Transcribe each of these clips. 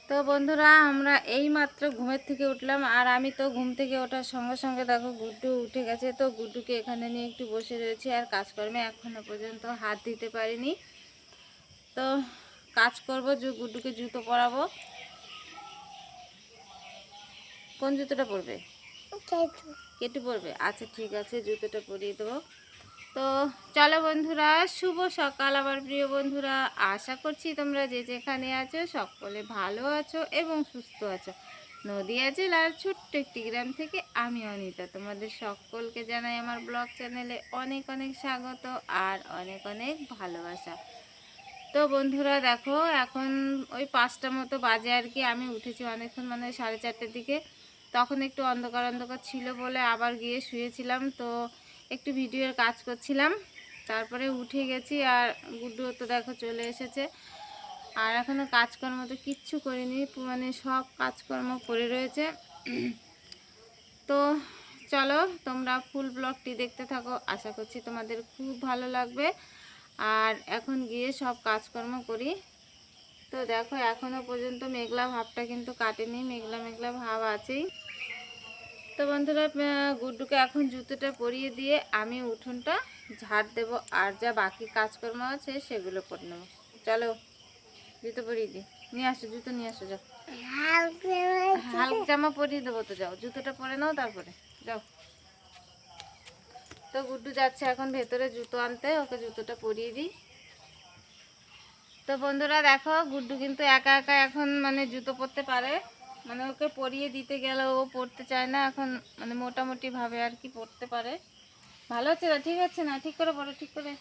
তো বন্ধুরা আমরা এই মাত্র ঘুমের থেকে উঠলাম। আর আমি তো ঘুম থেকে ওঠার সঙ্গে সঙ্গে দেখো গুড্ডু উঠে গেছে। তো গুড্ডুকে এখানে নিয়ে একটু বসে রয়েছি, আর কাজকর্মে এখনো পর্যন্ত হাত দিতে পারিনি। তো কাজ করবো, গুড্ডুকে জুতো পরাবো। কোন জুতোটা পরবে? কেটে পরবে? আচ্ছা ঠিক আছে, জুতোটা পরিয়ে দেবো। তো চলো বন্ধুরা, শুভ সকাল আমার প্রিয় বন্ধুরা। আশা করছি তোমরা যে যেখানে আছো সকলে ভালো আছো এবং সুস্থ আছো। নদিয়া জেলার ছোট্ট একটি গ্রাম থেকে আমি অনিতা তোমাদের সকলকে জানাই আমার ব্লগ চ্যানেলে অনেক অনেক স্বাগত আর অনেক অনেক ভালোবাসা। তো বন্ধুরা দেখো, এখন ওই 5টা মতো বাজে আর কি। আমি উঠেছি অনেকক্ষণ, মানে 4:30টার দিকে। তখন একটু অন্ধকার অন্ধকার ছিল বলে আবার গিয়ে শুয়েছিলাম। তো একটু ভিডিওর কাজ করছিলাম, তারপরে উঠে গেছি। আর গুড্ডু তো দেখো চলে এসেছে। আর এখনও কাজকর্ম তো কিচ্ছু করিনি, মানে সব কাজকর্ম পড়ে রয়েছে। তো চলো তোমরা ফুল ব্লগটি দেখতে থাকো, আশা করছি তোমাদের খুব ভালো লাগবে। আর এখন গিয়ে সব কাজকর্ম করি। তো দেখো এখনও পর্যন্ত মেঘলা ভাবটা কিন্তু কাটেনি, মেঘলা মেঘলা ভাব আছেই। তো বন্ধুরা, গুড্ডুকে এখন জুতোটা পরিয়ে দিয়ে আমি উঠোনটা ঝাড় দেব, আর যা বাকি কাজকর্ম আছে সেগুলো করে নেবো। চলো জুতো পরিয়ে দিই, নিয়ে আসো জুতো নিয়ে আসো, যাও। হালকা জামা পরিয়ে দেবো, তো যাও জুতোটা পরে নাও তারপরে যাও। তো গুড্ডু যাচ্ছে এখন ভেতরে জুতো আনতে, ওকে জুতোটা পরিয়ে দিই। তো বন্ধুরা দেখো, গুড্ডু কিন্তু একা একা এখন মানে জুতো পরতে পারে, মানে ওকে পরিয়ে দিতে গেলে ও পরতে চায় না এখন, মানে মোটামুটি ভাবে আর কি পরতে পারে। ভালো হচ্ছে না? ঠিক আছে না? ঠিক করে পড়ো, ঠিক করে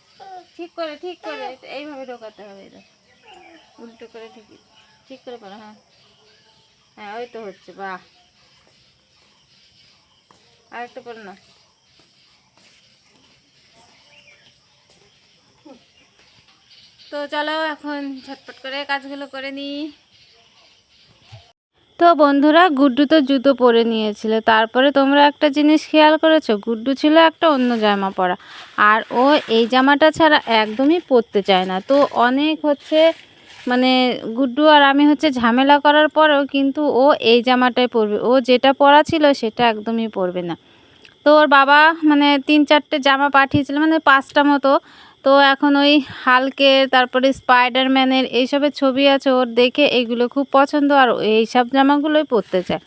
ঠিক করে ঠিক করে এইভাবে ঢোকাতে হবে। এটা উল্টো করে ঠিকই ঠিক করে পড়ো। হ্যাঁ হ্যাঁ, ওই তো হচ্ছে, বাহ। আরেকটা পড়ো না। তো চলো এখন ঝটপট করে কাজগুলো করে নিই। তো বন্ধুরা, গুড্ডু তো জুতো পরে নিয়েছিল, তারপরে তোমরা একটা জিনিস খেয়াল করেছো, গুড্ডু ছিল একটা অন্য জামা পরা, আর ও এই জামাটা ছাড়া একদমই পরতে চায় না। তো অনেক হচ্ছে মানে গুড্ডু আর আমি হচ্ছে ঝামেলা করার পরেও কিন্তু ও এই জামাটাই পরবে, ও যেটা পরা ছিল সেটা একদমই পরবে না। তো ওর বাবা মানে 3-4টে জামা পাঠিয়েছিল, মানে 5টা মতো। তো এখন ওই হাল্কের, তারপরে স্পাইডারম্যানের এইসবের ছবি আছে ওর, দেখে এইগুলো খুব পছন্দ, আর এইসব জামাগুলোই পরতে চায়।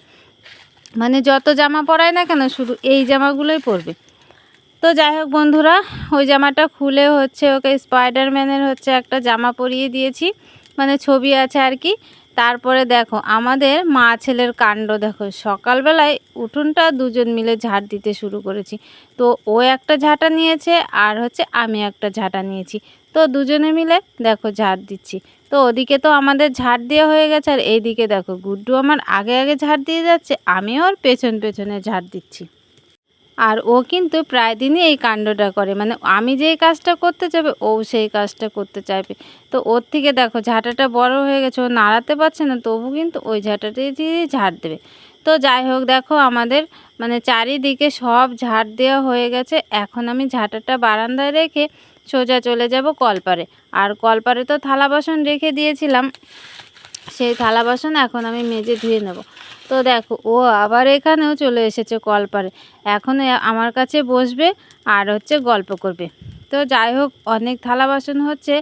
মানে যত জামা পরায় না কেন শুধু এই জামাগুলোই পরবে। তো যাই হোক বন্ধুরা, ওই জামাটা খুলে হচ্ছে ওকে স্পাইডারম্যানের হচ্ছে একটা জামা পরিয়ে দিয়েছি, মানে ছবি আছে আর কি। তারপরে দেখো আমাদের মা ছেলের কাণ্ড দেখো, সকালবেলায় উঠোনটা দুজন মিলে ঝাড় দিতে শুরু করেছি। তো ও একটা ঝাঁটা নিয়েছে আর হচ্ছে আমি একটা ঝাঁটা নিয়েছি। তো দুজনে মিলে দেখো ঝাড় দিচ্ছি। তো ওদিকে তো আমাদের ঝাড় দেওয়া হয়ে গেছে, আর এইদিকে দেখো গুড্ডু আমার আগে আগে ঝাড় দিয়ে যাচ্ছে, আমিও ওর পেছন পেছনে ঝাড় দিচ্ছি। আর ও কিন্তু প্রায় দিনই এই কাণ্ডটা করে, মানে আমি যেই কাজটা করতে চাইবে ও সেই কাজটা করতে চাইবে। তো ওর থেকে দেখো ঝাঁটাটা বড় হয়ে গেছে, ও নাড়াতে পারছে না, তবু কিন্তু ওই ঝাঁটাটাই দিয়ে ঝাড় দেবে। তো যাই হোক দেখো আমাদের মানে চারিদিকে সব ঝাড় দেওয়া হয়ে গেছে। এখন আমি ঝাঁটাটা বারান্দায় রেখে সোজা চলে যাব কলপারে। আর কলপারে তো থালা বাসন রেখে দিয়েছিলাম, সেই থালা বাসন এখন আমি মেজে ধুয়ে নেব। তো দেখো ও আবার এখানেও চলে এসেছে কলপারে, এখন আমার কাছে বসবে আর হচ্ছে গল্প করবে। তো যাই হোক, অনেক থালা বাসন হচ্ছে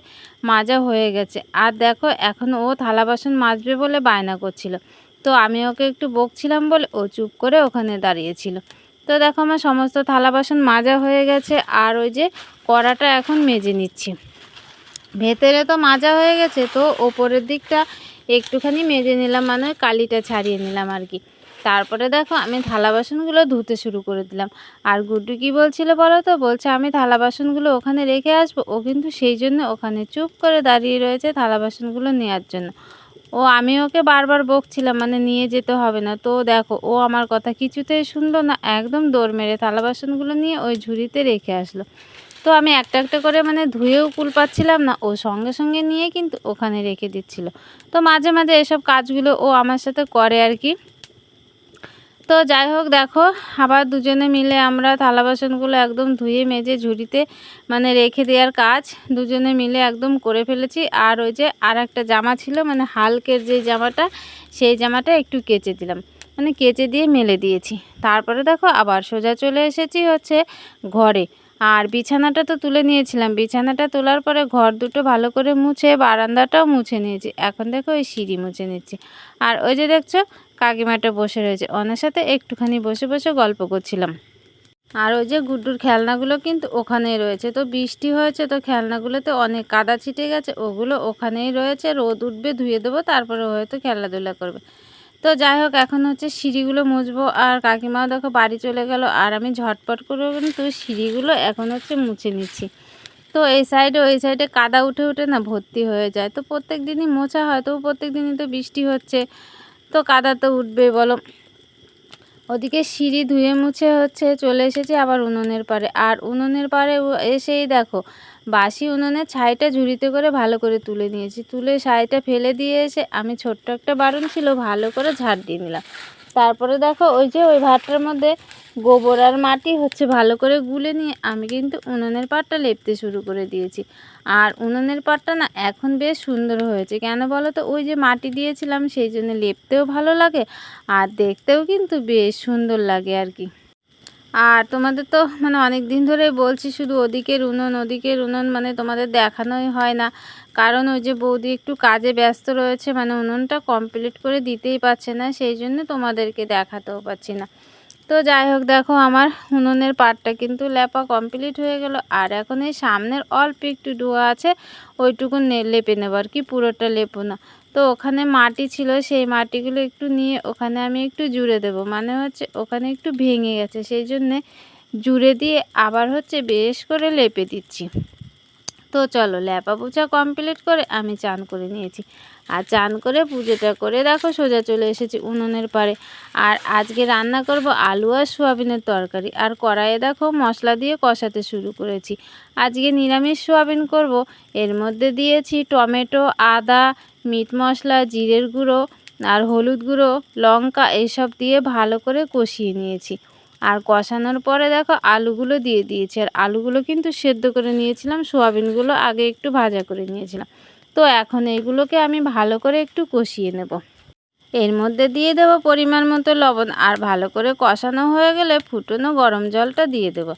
মাজা হয়ে গেছে। আর দেখো এখন ও থালা বাসন মাজবে বলে বায়না করছিল। তো আমি ওকে একটু বকছিলাম বলে ও চুপ করে ওখানে দাঁড়িয়েছিল। তো দেখো আমার সমস্ত থালা বাসন মাজা হয়ে গেছে, আর ওই যে কড়াটা এখন মেজে নিচ্ছি। ভেতরে তো মাজা হয়ে গেছে, তো ওপরের দিকটা একটুখানি মেজে নিলাম, মানে কালিটা ছাড়িয়ে নিলাম আর কি। তারপরে দেখো আমি থালা বাসনগুলো ধুতে শুরু করে দিলাম। আর গুড্ডু কী বলছিল বলো তো, বলছে আমি থালা বাসনগুলো ওখানে রেখে আসবো। ও কিন্তু সেই জন্য ওখানে চুপ করে দাঁড়িয়ে রয়েছে থালা বাসনগুলো নেওয়ার জন্য। আমি ওকে বারবার বকছিলাম মানে নিয়ে যেতে হবে না। তো দেখো ও আমার কথা কিছুতেই শুনলো না, একদম দৌড় মেরে থালা বাসনগুলো নিয়ে ওই ঝুড়িতে রেখে আসলো। তো আমি একটা একটা করে মানে ধুয়েও কুল পাচ্ছিলাম না, ও সঙ্গে সঙ্গে নিয়ে কিন্তু ওখানে রেখে দিচ্ছিল। তো মাঝে মাঝে এসব কাজগুলো ও আমার সাথে করে আর কি। তো যাই হোক দেখো, আবার দুজনে মিলে আমরা থালা বাসনগুলো একদম ধুয়ে মেজে ঝুড়িতে মানে রেখে দেওয়ার কাজ দুজনে মিলে একদম করে ফেলেছি। আর ওই যে আর একটা জামা ছিল মানে হালকের যে জামাটা, সেই জামাটা একটু কেচে দিলাম, মানে কেচে দিয়ে মেলে দিয়েছি। তারপরে দেখো আবার সোজা চলে এসেছি হচ্ছে ঘরে। আর বিছানাটা তো তুলে নিয়েছিলাম, বিছানাটা তোলার পরে ঘর দুটো ভালো করে মুছে বারান্দাটাও মুছে নিয়েছি। এখন দেখো ওই সিঁড়ি মুছে নিচ্ছি। আর ওই যে দেখছো কাকিমাটা বসে রয়েছে, ওনার সাথে একটুখানি বসে বসে গল্প করছিলাম। আর ওই যে গুড্ডুর খেলনাগুলো কিন্তু ওখানেই রয়েছে। তো বৃষ্টি হয়েছে তো খেলনাগুলোতে অনেক কাদা ছিটে গেছে, ওগুলো ওখানেই রয়েছে, রোদ উঠবে ধুয়ে দেবো, তারপরে হয়তো খেলাধুলা করবে। তো যাই হোক এখন হচ্ছে সিঁড়িগুলো মুছবো। আর কাকিমাও দেখো বাড়ি চলে গেল, আর আমি ঝটপট করে কিন্তু সিঁড়িগুলো এখন হচ্ছে মুছে নিচ্ছি। তো এই সাইডে ওই সাইডে কাদা উঠে উঠে না ভর্তি হয়ে যায়। তো প্রত্যেক দিনই মোছা হয়, তো প্রত্যেক দিনই তো বৃষ্টি হচ্ছে, তো কাদা তো উঠবে বলো। ওদিকে সিঁড়ি ধুয়ে মুছে হচ্ছে চলে এসেছি আবার উনুনের পাড়ে। আর উনুনের পাড়ে এসেই দেখো বাসি উনুনের ছাইটা ঝুড়িতে করে ভালো করে তুলে নিয়েছি। তুলে ছাইটা ফেলে দিয়ে এসে আমি ছোট্ট একটা বারণ ছিল ভালো করে ঝাড় দিয়ে নিলাম। তারপরে দেখো ওই যে ওই ভাতটার মধ্যে গোবর আর মাটি হচ্ছে ভালো করে গুলে নিয়ে আমি কিন্তু উনুনের পাড়টা লেপতে শুরু করে দিয়েছি। আর উনুনের পাড়টা না এখন বেশ সুন্দর হয়েছে, কেন বলো তো, ওই যে মাটি দিয়েছিলাম সেই জন্য লেপতেও ভালো লাগে আর দেখতেও কিন্তু বেশ সুন্দর লাগে আর কি। আর তোমাদের তো মানে অনেক দিন ধরেই বলছি শুধু ওদিকের উনুন মানে তোমাদের দেখানোই হয় না, কারণ ওই যে বৌদি একটু কাজে ব্যস্ত রয়েছে, মানে উনুনটা কমপ্লিট করে দিতেই পারছে না, সেই জন্য তোমাদেরকে দেখাতেও পাচ্ছি না। তো যাই হোক দেখো আমার উনুনের পাটটা কিন্তু লেপা কমপ্লিট হয়ে গেল। আর এখন এই সামনের অল্প একটু ডোয়া আছে, ওইটুকু লেপে নেব আর কি, পুরোটা লেপো না। তো ওখানে মাটি ছিল, সেই মাটিগুলো একটু নিয়ে ওখানে আমি একটু জুড়ে দেব, মানে হচ্ছে ওখানে একটু ভেঙে গেছে, সেই জন্যে জুড়ে দিয়ে আবার হচ্ছে বেশ করে লেপে দিচ্ছি। তো চলো ল্যাপা পোছা কমপ্লিট করে আমি চান করে নিয়েছি। আর চান করে পুজোটা করে দেখো সোজা চলে এসেছি উনুনের পাড়ে। আর আজকে রান্না করব আলু আর সোয়াবিনের তরকারি। আর কড়াইয়ে দেখো মশলা দিয়ে কষাতে শুরু করেছি। আজকে নিরামিষ সোয়াবিন করব। এর মধ্যে দিয়েছি টমেটো, আদা, মিট মশলা, জিরের গুঁড়ো আর হলুদ গুঁড়ো, লঙ্কা এইসব দিয়ে ভালো করে কষিয়ে নিয়েছি। আর কষানোর পরে দেখো আলুগুলো দিয়ে দিয়েছি। আর আলুগুলো কিন্তু সেদ্ধ করে নিয়েছিলাম, সোয়াবিনগুলো আগে একটু ভাজা করে নিয়েছিলাম। তো এখন এইগুলোকে আমি ভালো করে একটু কষিয়ে নেব। এর মধ্যে দিয়ে দেব পরিমাণ মতো লবণ। আর ভালো করে কষানো হয়ে গেলে ফুটনো গরম জলটা দিয়ে দেব।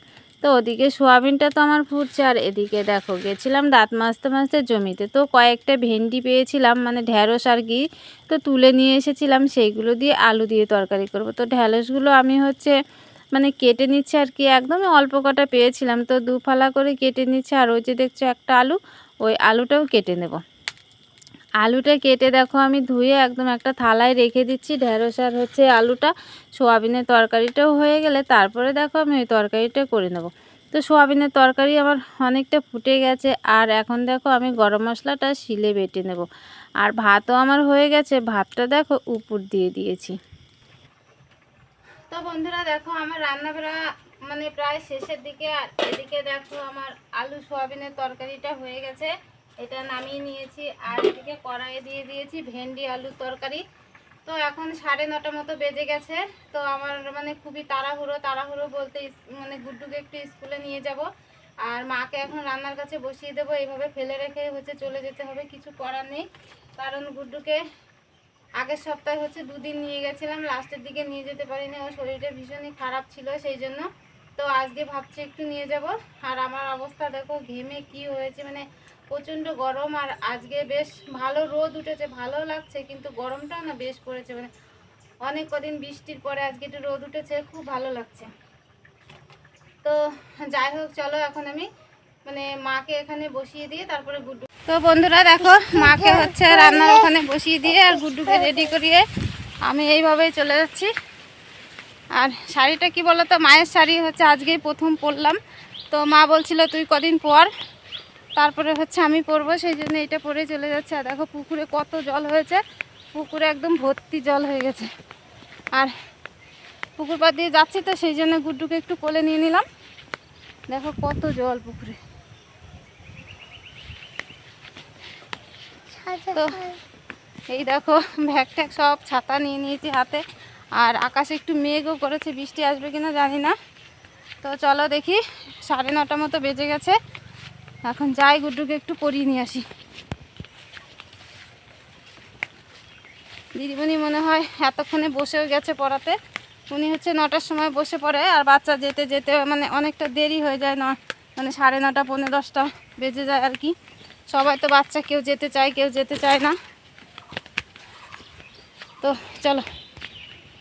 তো ওদিকে সোয়াবিনটা তো আমার ফুটছে, আর এদিকে দেখো গেছিলাম দাঁত মাজতে মাজতে জমিতে, তো কয়েকটা ভেন্ডি পেয়েছিলাম মানে ঢ্যাঁড়স আর কি, তো তুলে নিয়ে এসেছিলাম, সেইগুলো দিয়ে আলু দিয়ে তরকারি করব। তো ঢ্যাঁড়সগুলো আমি হচ্ছে মানে কেটে নিচ্ছে আর কি, একদমই অল্প কটা পেয়েছিলাম, তো দু ফালা করে কেটে নিচ্ছে। আর ওই যে দেখছো একটা আলু, ওই আলুটাও কেটে নেব। আলুটা কেটে দেখো আমি ধুয়ে একদম একটা থালায় রেখে দিচ্ছি। ঢ্যাঁড়স আর হচ্ছে আলুটা সোয়াবিনের তরকারিটাও হয়ে গেলে তারপরে দেখো আমি ওই তরকারিটা করে নেব। তো সোয়াবিনের তরকারি আমার অনেকটা ফুটে গেছে। আর এখন দেখো আমি গরম মশলাটা শিলে বেটে নেব। আর ভাতও আমার হয়ে গেছে, ভাতটা দেখো উপর দিয়ে দিয়েছি। তো বন্ধুরা দেখো আমার রান্না বান্না মানে প্রায় শেষের দিকে। আর এদিকে দেখো আমার আলু সোয়াবিনের তরকারিটা হয়ে গেছে, এটা নামিয়ে নিয়েছি। আর এদিকে কড়াইয়ে দিয়ে দিয়েছি ভেন্ডি আলুর তরকারি। তো এখন 9:30 মতো বেজে গেছে। তো আমার মানে খুবই তাড়াহুড়ো বলতে মানে গুড্ডুকে একটু স্কুলে নিয়ে যাব। আর মাকে এখন রান্নার কাছে বসিয়ে দেবো, এইভাবে ফেলে রেখে হচ্ছে চলে যেতে হবে, কিছু করার নেই। কারণ গুড্ডুকে আগের সপ্তাহে হচ্ছে 2 দিন নিয়ে গেছিলাম, লাস্টের দিকে নিয়ে যেতে পারিনি, ওর শরীরটা ভীষণই খারাপ ছিল সেই জন্য। তো আজকে ভাবছি একটু নিয়ে যাব। আর আমার অবস্থা দেখো ঘেমে কি হয়েছে, মানে প্রচণ্ড গরম। আর আজকে বেশ ভালো রোদ উঠেছে, ভালো লাগছে, কিন্তু গরমটাও না বেশ পড়েছে, মানে অনেক কদিন বৃষ্টির পরে আজকে একটু রোদ উঠেছে, খুব ভালো লাগছে। তো যাই হোক চলো এখন আমি মানে মাকে এখানে বসিয়ে দিয়ে তারপরে গুড্ডু। তো বন্ধুরা দেখো মাকে হচ্ছে রান্নার ওখানে বসিয়ে দিয়ে আর গুড্ডুকে রেডি করিয়ে আমি এইভাবেই চলে যাচ্ছি। আর শাড়িটা কি বলো তো, মায়ের শাড়ি হচ্ছে আজকেই প্রথম পরলাম। তো মা বলছিল তুই কদিন পর, তারপরে হচ্ছে আমি পরবো, সেই জন্য এটা পরে চলে যাচ্ছে। আর দেখো পুকুরে কত জল হয়েছে, পুকুরে একদম ভর্তি জল হয়ে গেছে। আর পুকুর পাড় দিয়ে যাচ্ছি তো সেই জন্য গুড্ডুকে একটু কোলে নিয়ে নিলাম। দেখো কত জল পুকুরে। তো এই দেখো ব্যাগ ট্যাগ সব ছাতা নিয়ে নিয়েছি হাতে। আর আকাশে একটু মেঘও করেছে, বৃষ্টি আসবে কিনা জানি না। তো চলো দেখি, 9:30 মতো বেজে গেছে। এখন যাই গুড্ডুকে একটু পরিয়ে নিয়ে আসি। দিদিমণি মনে হয় এতক্ষণে বসেও গেছে পড়াতে। উনি হচ্ছে 9টার সময় বসে পড়ে, আর বাচ্চা যেতে যেতে মানে অনেকটা দেরি হয়ে যায়, মানে 9:30 পৌনে 10টা বেজে যায় আর কি। সবাই তো বাচ্চা কেউ যেতে চায় কেউ যেতে চায় না। তো চলো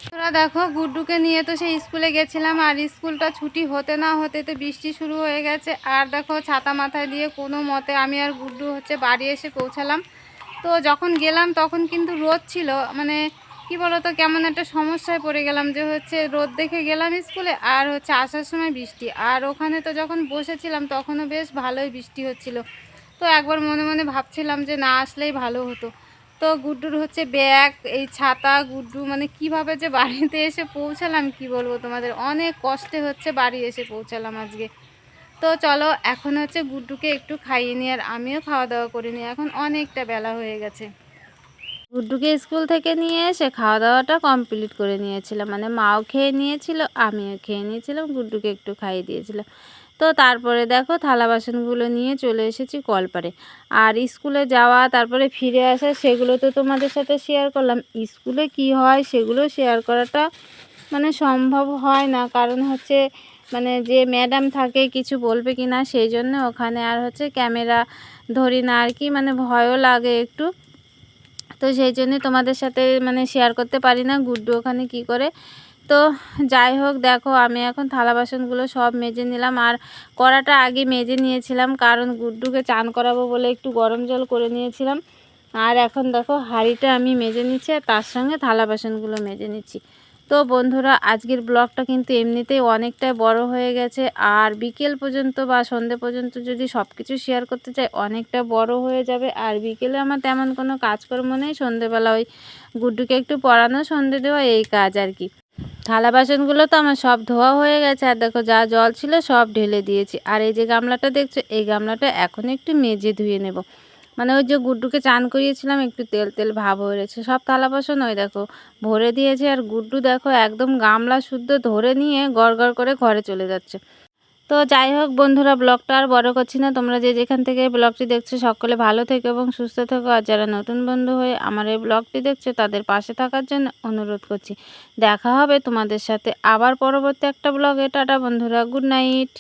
তোরা দেখো, গুড্ডুকে নিয়ে তো সেই স্কুলে গেছিলাম, আর স্কুলটা ছুটি হতে না হতে তো বৃষ্টি শুরু হয়ে গেছে। আর দেখো ছাতা মাথায় দিয়ে কোনো মতে আমি আর গুড্ডু হচ্ছে বাড়ি এসে পৌঁছালাম। তো যখন গেলাম তখন কিন্তু রোদ ছিল, মানে কি বলতো কেমন একটা সমস্যায় পড়ে গেলাম, যে হচ্ছে রোদ দেখে গেলাম স্কুলে, আর হচ্ছে আসার সময় বৃষ্টি। আর ওখানে তো যখন বসেছিলাম তখনও বেশ ভালোই বৃষ্টি হচ্ছিল। তো একবার মনে মনে ভাবছিলাম যে না আসলেই ভালো হতো। তো গুড্ডুর হচ্ছে ব্যাগ, এই ছাতা, গুড্ডু মানে কিভাবে যে বাড়িতে এসে পৌঁছালাম কি বলবো তোমাদের, অনেক কষ্টে হচ্ছে বাড়ি এসে পৌঁছালাম আজকে। তো চলো এখন হচ্ছে গুড্ডুকে একটু খাইয়ে নিই, আর আমিও খাওয়া দাওয়া করে নিই, এখন অনেকটা বেলা হয়ে গেছে। গুড্ডুকে স্কুল থেকে নিয়ে এসে খাওয়া দাওয়াটা কমপ্লিট করে নিয়েছিলাম, মানে মাও খেয়ে নিয়েছিল, আমিও খেয়ে নিয়েছিলাম, গুড্ডুকে একটু খাইয়ে দিয়েছিলাম। তো তারপরে দেখো থালা বাসনগুলো নিয়ে চলে এসেছি কলপারে। আর স্কুলে যাওয়া তারপরে ফিরে আসা সেগুলো তো তোমাদের সাথে শেয়ার করলাম। স্কুলে কি হয় সেগুলো শেয়ার করাটা মানে সম্ভব হয় না, কারণ হচ্ছে মানে যে ম্যাডাম থাকে কিছু বলবে কি না, সেই জন্য ওখানে আর হচ্ছে ক্যামেরা ধরি না আর কি, মানে ভয়ও লাগে একটু। তো সেই জন্যই তোমাদের সাথে মানে শেয়ার করতে পারি না গুড্ডু ওখানে কি করে। তো যাই হোক দেখো, আমি এখন থালা বাসনগুলো সব মেজে নিলাম, আর কড়াটা আগে মেজে নিয়েছিলাম, কারণ গুড্ডুকে চান করাবো বলে একটু গরম জল করে নিয়েছিলাম। আর এখন দেখো হাঁড়িটা আমি মেজে নিচ্ছি, আর তার সঙ্গে থালা বাসনগুলো মেজে নিচ্ছি। তো বন্ধুরা আজকের ব্লগটা কিন্তু এমনিতেই অনেকটাই বড় হয়ে গেছে, আর বিকেল পর্যন্ত বা সন্ধে পর্যন্ত যদি সব কিছু শেয়ার করতে চাই অনেকটা বড় হয়ে যাবে। আর বিকেলে আমার তেমন কোনো কাজকর্ম নেই, সন্ধেবেলা ওই গুড্ডুকে একটু পড়ানো, সন্ধে দেওয়া, এই কাজ আর কি। থালা বাসনগুলো তো আমার সব ধোয়া হয়ে গেছে, আর দেখো যা জল ছিল সব ঢেলে দিয়েছি। আর এই যে গামলাটা দেখছো, এই গামলাটা এখন একটু মেজে ধুয়ে নেব, মানে ওই যে গুড্ডুকে চান করিয়েছিলাম একটু তেল তেল ভাব হয়ে রয়েছে। সব থালা বাসন ওই দেখো ভরে দিয়েছে, আর গুড্ডু দেখো একদম গামলা শুদ্ধ ধরে নিয়ে গড় করে ঘরে চলে যাচ্ছে। তো যাই হোক বন্ধুরা, ব্লগটা আর বড় করছি না, তোমরা যে যেখান থেকে ব্লগটি দেখছো সকলে ভালো থেকো এবং সুস্থ থেকো। আর যারা নতুন বন্ধু হয়ে আমার এই ব্লগটি দেখছো তাদের পাশে থাকার জন্য অনুরোধ করছি। দেখা হবে তোমাদের সাথে আবার পরবর্তী একটা ব্লগে। টাটা বন্ধুরা, গুড নাইট।